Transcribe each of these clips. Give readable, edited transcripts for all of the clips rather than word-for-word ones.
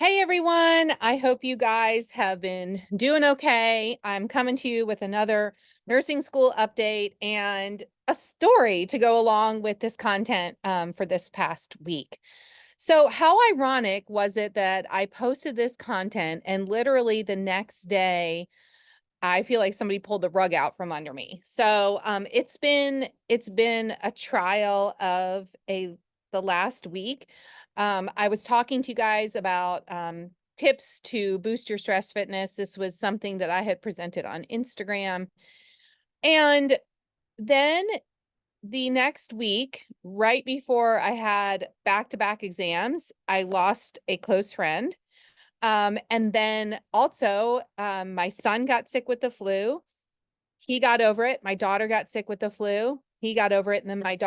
Hey everyone, I hope you guys have been doing okay. I'm coming to you with another nursing school update and a story to go along with this content for this past week. So, how ironic was it that I posted this content and literally the next day, I feel like somebody pulled the rug out from under me. So, it's been a trial of the last week. I was talking to you guys about tips to boost your stress fitness. This was something that I had presented on Instagram. And then the next week, right before I had back-to-back exams, I lost a close friend. And then also, my son got sick with the flu. He got over it. My daughter got sick with the flu. He got over it. And then my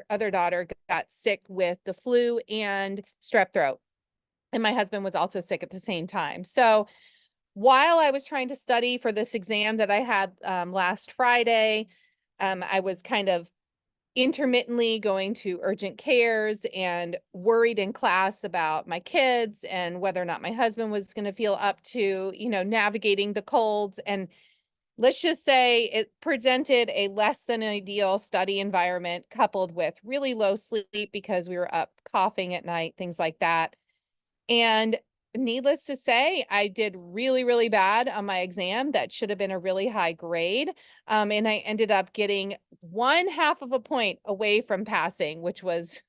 other daughter got sick with the flu and strep throat. And my husband was also sick at the same time. So while I was trying to study for this exam that I had last Friday, I was kind of intermittently going to urgent cares and worried in class about my kids and whether or not my husband was going to feel up to, navigating the colds. And let's just say it presented a less than ideal study environment coupled with really low sleep because we were up coughing at night, things like that. And needless to say, I did really, really bad on my exam. That should have been a really high grade. And I ended up getting 1/2 of a point away from passing, which was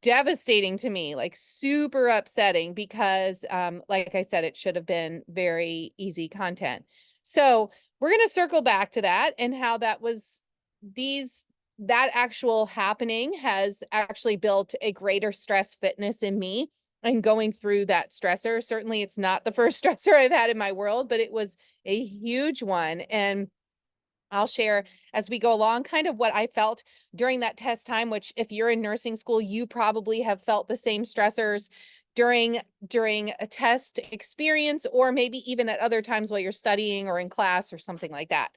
devastating to me, like super upsetting because, like I said, it should have been very easy content. So we're going to circle back to that and how these, that actual happening has actually built a greater stress fitness in me and going through that stressor. Certainly, it's not the first stressor I've had in my world, but it was a huge one. And I'll share as we go along kind of what I felt during that test time, which if you're in nursing school, you probably have felt the same stressors during a test experience, or maybe even at other times while you're studying or in class or something like that.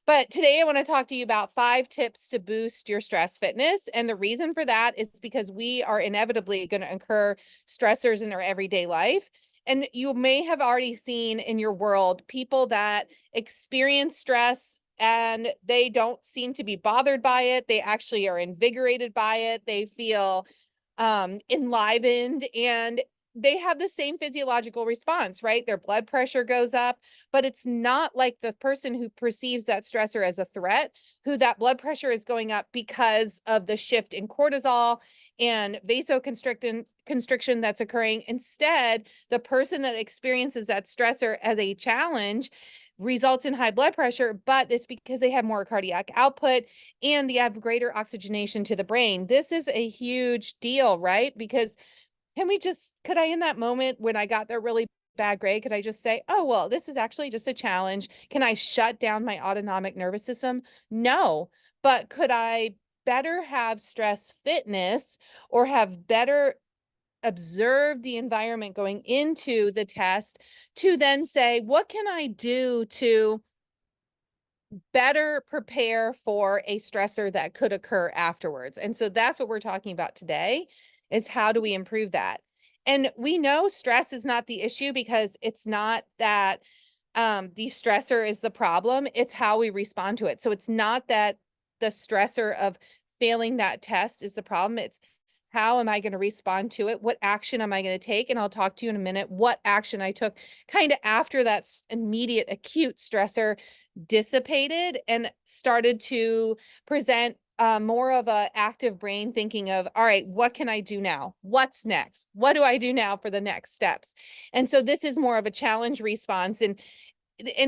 But today I want to talk to you about 5 tips to boost your stress fitness. And the reason for that is because we are inevitably going to incur stressors in our everyday life. And you may have already seen in your world people that experience stress and they don't seem to be bothered by it. They actually are invigorated by it. They feel enlivened and they have the same physiological response, right? Their blood pressure goes up, but it's not like the person who perceives that stressor as a threat, who that blood pressure is going up because of the shift in cortisol and vasoconstriction that's occurring. Instead, the person that experiences that stressor as a challenge results in high blood pressure, but it's because they have more cardiac output and they have greater oxygenation to the brain. This is a huge deal, right? Because could I, in that moment when I got their really bad grade, could I just say, oh, well, this is actually just a challenge? Can I shut down my autonomic nervous system? No. But could I better have stress fitness or have better observe the environment going into the test to then say, what can I do to better prepare for a stressor that could occur afterwards? And so that's what we're talking about today is how do we improve that? And we know stress is not the issue because it's not that the stressor is the problem, it's how we respond to it. So it's not that the stressor of failing that test is the problem, it's how am I going to respond to it? What action am I going to take? And I'll talk to you in a minute what action I took kind of after that immediate acute stressor dissipated and started to present more of a active brain thinking of, all right, what can I do now? What's next? What do I do now for the next steps? And so this is more of a challenge response. And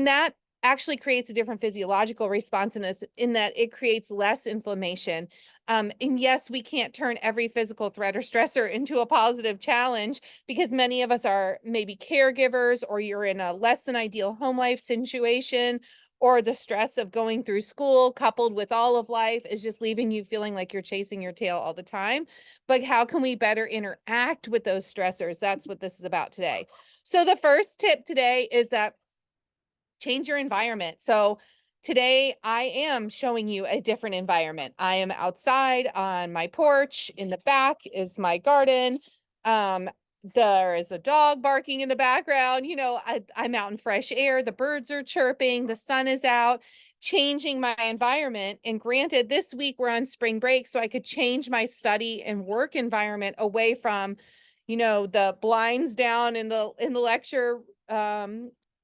that actually creates a different physiological response in that it creates less inflammation. And yes, we can't turn every physical threat or stressor into a positive challenge because many of us are maybe caregivers or you're in a less than ideal home life situation or the stress of going through school coupled with all of life is just leaving you feeling like you're chasing your tail all the time. But how can we better interact with those stressors? That's what this is about today. So the first tip today is that change your environment. So today I am showing you a different environment. I am outside on my porch. In the back is my garden. Um, there is a dog barking in the background. I'm out in fresh air, the birds are chirping, the sun is out, changing my environment. And granted, this week we're on spring break, so I could change my study and work environment away from, the blinds down in the lecture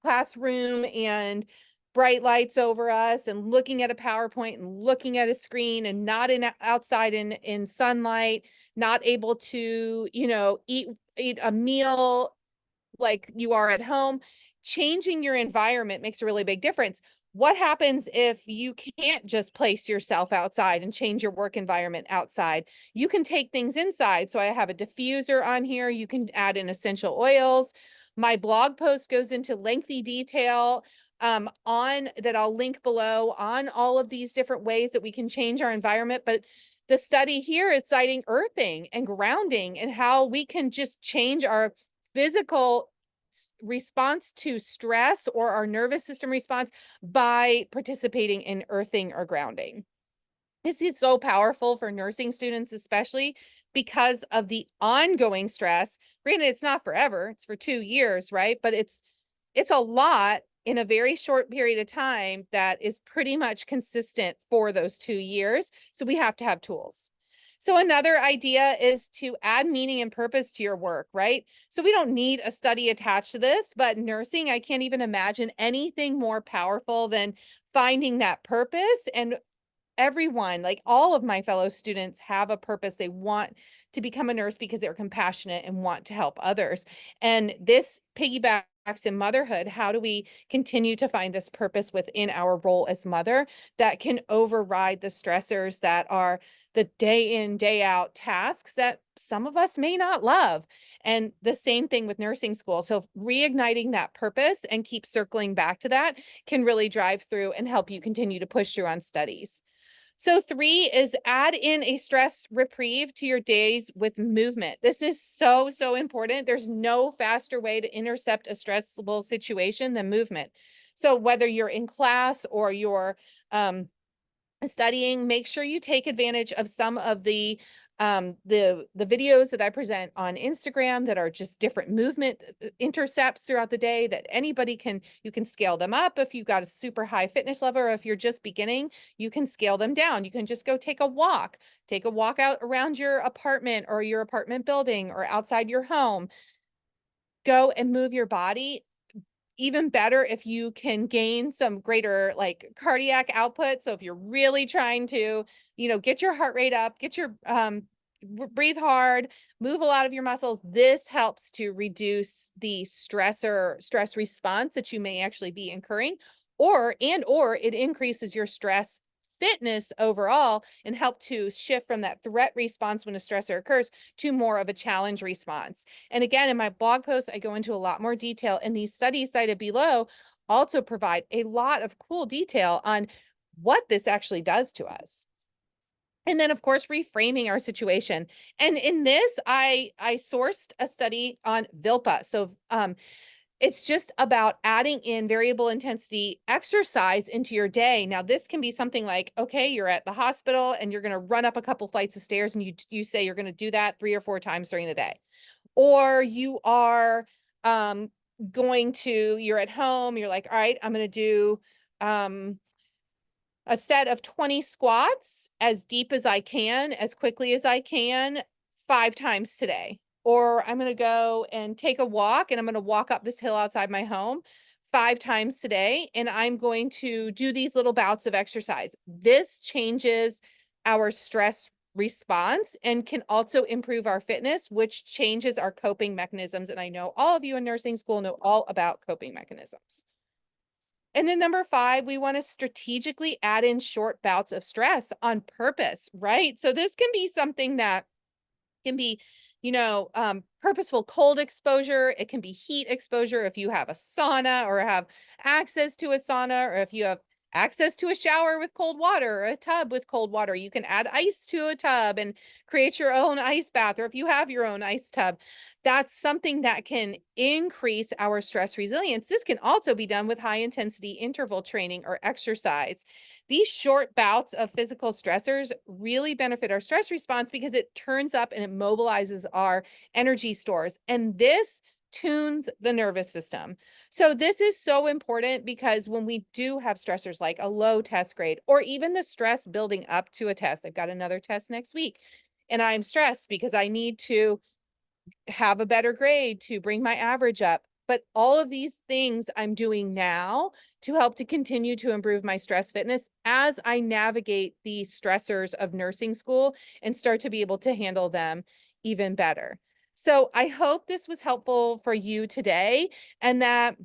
classroom, and bright lights over us, and looking at a PowerPoint and looking at a screen, and not outside in sunlight, not able to, eat a meal like you are at home. Changing your environment makes a really big difference. What happens if you can't just place yourself outside and change your work environment outside? You can take things inside. So I have a diffuser on here. You can add in essential oils. My blog post goes into lengthy detail on that I'll link below on all of these different ways that we can change our environment. But the study here, it's citing earthing and grounding and how we can just change our physical response to stress or our nervous system response by participating in earthing or grounding. This is so powerful for nursing students, especially because of the ongoing stress. Granted, it's not forever, it's for 2 years, right? But it's a lot in a very short period of time that is pretty much consistent for those 2 years. So we have to have tools. So another idea is to add meaning and purpose to your work, right? So we don't need a study attached to this, but nursing, I can't even imagine anything more powerful than finding that purpose. And everyone, like all of my fellow students, have a purpose. They want to become a nurse because they're compassionate and want to help others. And this piggybacks in motherhood. How do we continue to find this purpose within our role as mother that can override the stressors that are the day in, day out tasks that some of us may not love? And the same thing with nursing school. So reigniting that purpose and keep circling back to that can really drive through and help you continue to push through on studies. So 3 is add in a stress reprieve to your days with movement. This is so, so important. There's no faster way to intercept a stressful situation than movement. So whether you're in class or you're studying, make sure you take advantage of some of the videos that I present on Instagram that are just different movement intercepts throughout the day that you can scale them up if you've got a super high fitness level, or if you're just beginning, you can scale them down. You can just go take a walk out around your apartment or your apartment building or outside your home. Go and move your body. Even better if you can gain some greater like cardiac output. So if you're really trying to, get your heart rate up, get your breathe hard, move a lot of your muscles, this helps to reduce the stress response that you may actually be incurring, or it increases your stress fitness overall and help to shift from that threat response when a stressor occurs to more of a challenge response. And again, in my blog post, I go into a lot more detail, and these studies cited below also provide a lot of cool detail on what this actually does to us. And then, of course, reframing our situation. And in this, I sourced a study on VILPA. So it's just about adding in variable intensity exercise into your day. Now, this can be something like, okay, you're at the hospital and you're going to run up a couple flights of stairs, and you say you're going to do that 3 or 4 times during the day. Or you are you're at home, you're like, all right, I'm going to do a set of 20 squats as deep as I can, as quickly as I can, 5 times today. Or I'm going to go and take a walk, and I'm going to walk up this hill outside my home 5 times today. And I'm going to do these little bouts of exercise. This changes our stress response and can also improve our fitness, which changes our coping mechanisms. And I know all of you in nursing school know all about coping mechanisms. And then number 5, we want to strategically add in short bouts of stress on purpose, right? So this can be something that can be, purposeful cold exposure. It can be heat exposure if you have a sauna or have access to a sauna, or if you have access to a shower with cold water, or a tub with cold water. You can add ice to a tub and create your own ice bath, or if you have your own ice tub, that's something that can increase our stress resilience. This can also be done with high intensity interval training or exercise. These short bouts of physical stressors really benefit our stress response because it turns up and it mobilizes our energy stores. And this tunes the nervous system. So this is so important because when we do have stressors like a low test grade or even the stress building up to a test, I've got another test next week and I'm stressed because I need to have a better grade to bring my average up. But all of these things I'm doing now to help to continue to improve my stress fitness as I navigate the stressors of nursing school and start to be able to handle them even better. So I hope this was helpful for you today and that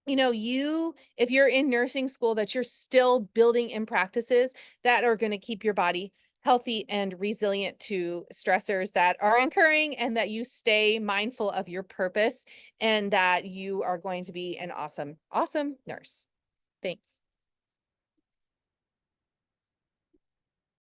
if you're in nursing school, that you're still building in practices that are going to keep your body healthy and resilient to stressors that are occurring, and that you stay mindful of your purpose and that you are going to be an awesome, awesome nurse. Thanks.